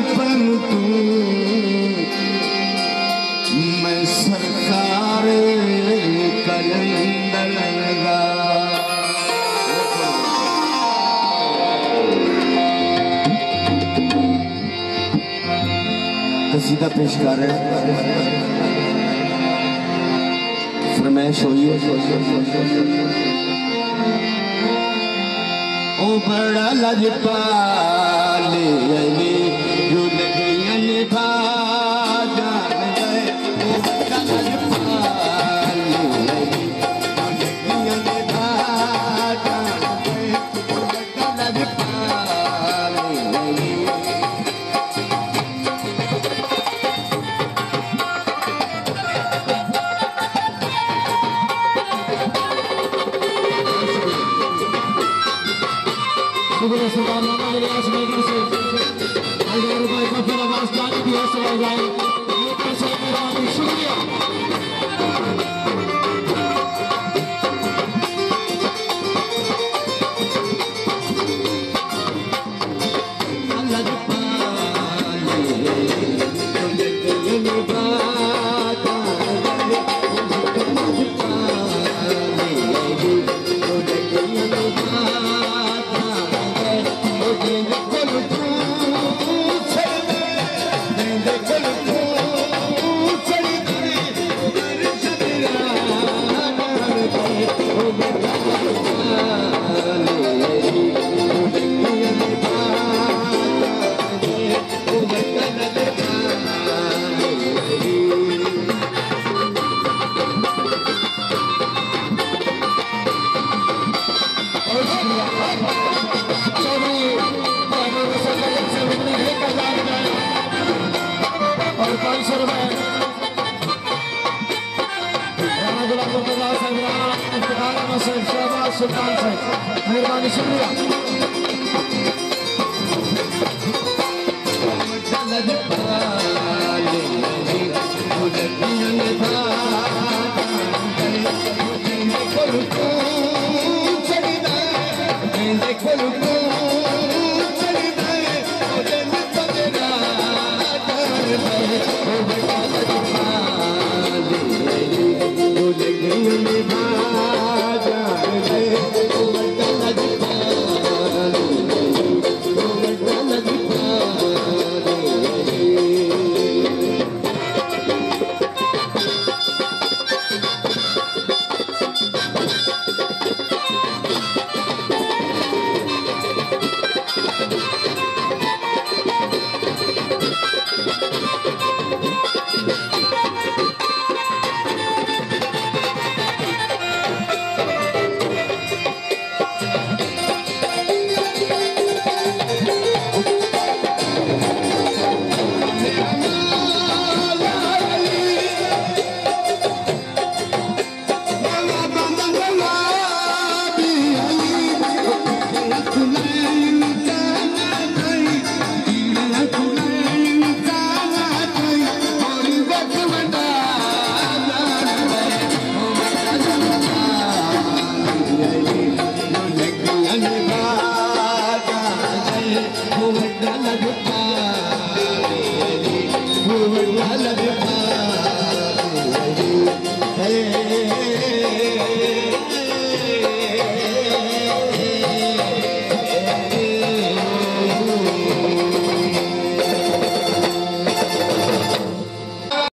परंतु मैं सरकार कलंदर लगा। कसीदा पेश कर रहे फरमाइश हुई है। ओ बड़ा लजपाल अली जो लगियन भा जान गए। ओ बड़ा लजपाल अली जो लगियन भा जान गए। ओ बड़ा लजपाल अली सरकार नामा के लिए आसमें से ₹1000 का फिर आवाज जाने की हौसला जाए। ये पैसे मेरा शुक्रिया। सुल्तान से मेहरबानी शुक्रिया। लजपाल